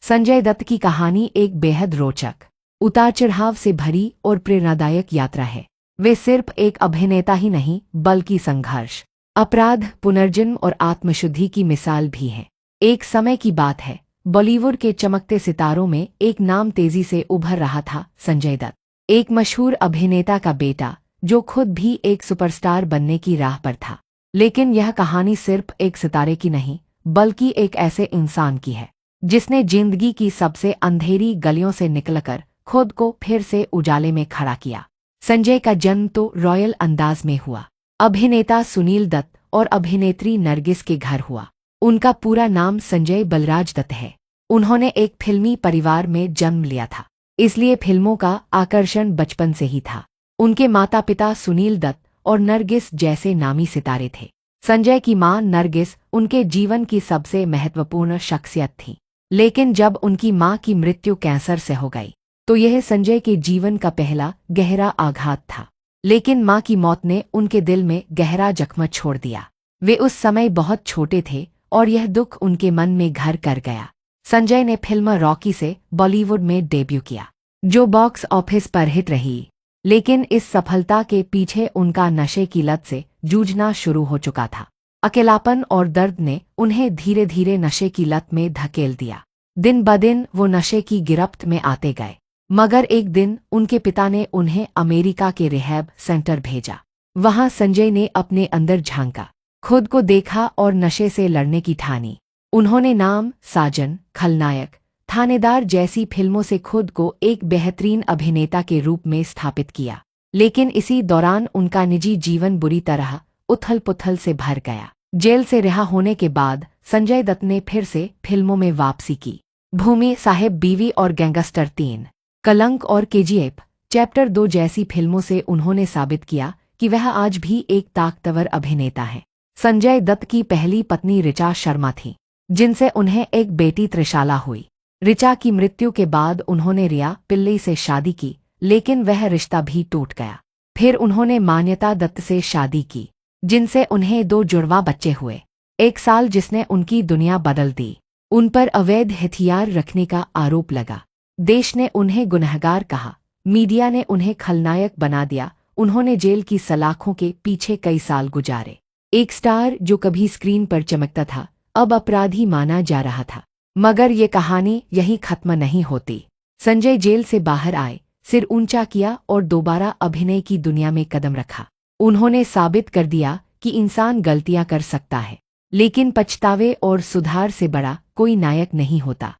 संजय दत्त की कहानी एक बेहद रोचक, उतार चढ़ाव से भरी और प्रेरणादायक यात्रा है। वे सिर्फ एक अभिनेता ही नहीं बल्कि संघर्ष, अपराध, पुनर्जन्म और आत्मशुद्धि की मिसाल भी हैं। एक समय की बात है, बॉलीवुड के चमकते सितारों में एक नाम तेजी से उभर रहा था, संजय दत्त। एक मशहूर अभिनेता का बेटा जो खुद भी एक सुपरस्टार बनने की राह पर था। लेकिन यह कहानी सिर्फ एक सितारे की नहीं बल्कि एक ऐसे इंसान की है जिसने जिंदगी की सबसे अंधेरी गलियों से निकलकर खुद को फिर से उजाले में खड़ा किया। संजय का जन्म तो रॉयल अंदाज में हुआ। अभिनेता सुनील दत्त और अभिनेत्री नरगिस के घर हुआ। उनका पूरा नाम संजय बलराज दत्त है। उन्होंने एक फिल्मी परिवार में जन्म लिया था, इसलिए फिल्मों का आकर्षण बचपन से ही था। उनके माता पिता सुनील दत्त और नरगिस जैसे नामी सितारे थे। संजय की मां नरगिस उनके जीवन की सबसे महत्वपूर्ण शख्सियत थी, लेकिन जब उनकी मां की मृत्यु कैंसर से हो गई तो यह संजय के जीवन का पहला गहरा आघात था। लेकिन मां की मौत ने उनके दिल में गहरा जख्म छोड़ दिया। वे उस समय बहुत छोटे थे और यह दुख उनके मन में घर कर गया। संजय ने फिल्म रॉकी से बॉलीवुड में डेब्यू किया, जो बॉक्स ऑफिस पर हिट रही। लेकिन इस सफलता के पीछे उनका नशे की लत से जूझना शुरू हो चुका था। अकेलापन और दर्द ने उन्हें धीरे धीरे नशे की लत में धकेल दिया। दिन ब दिन वो नशे की गिरफ्त में आते गए, मगर एक दिन उनके पिता ने उन्हें अमेरिका के रिहैब सेंटर भेजा। वहां संजय ने अपने अंदर झांका, खुद को देखा और नशे से लड़ने की ठानी। उन्होंने नाम, साजन, खलनायक, थानेदार जैसी फिल्मों से खुद को एक बेहतरीन अभिनेता के रूप में स्थापित किया। लेकिन इसी दौरान उनका निजी जीवन बुरी तरह उथल पुथल से भर गया। जेल से रिहा होने के बाद संजय दत्त ने फिर से फिल्मों में वापसी की। भूमि, साहेब, बीवी और गैंगस्टर 3, कलंक और केजीएफ चैप्टर 2 जैसी फिल्मों से उन्होंने साबित किया कि वह आज भी एक ताकतवर अभिनेता है। संजय दत्त की पहली पत्नी ऋचा शर्मा थी, जिनसे उन्हें एक बेटी त्रिशाला हुई। ऋचा की मृत्यु के बाद उन्होंने रिया पिल्लई से शादी की, लेकिन वह रिश्ता भी टूट गया। फिर उन्होंने मान्यता दत्त से शादी की, जिनसे उन्हें 2 जुड़वा बच्चे हुए। एक साल जिसने उनकी दुनिया बदल दी। उन पर अवैध हथियार रखने का आरोप लगा। देश ने उन्हें गुनहगार कहा, मीडिया ने उन्हें खलनायक बना दिया। उन्होंने जेल की सलाखों के पीछे कई साल गुजारे। एक स्टार जो कभी स्क्रीन पर चमकता था, अब अपराधी माना जा रहा था। मगर ये कहानी यहीं खत्म नहीं होती। संजय जेल से बाहर आए, सिर ऊंचा किया और दोबारा अभिनय की दुनिया में कदम रखा। उन्होंने साबित कर दिया कि इंसान गलतियां कर सकता है, लेकिन पछतावे और सुधार से बड़ा कोई नायक नहीं होता।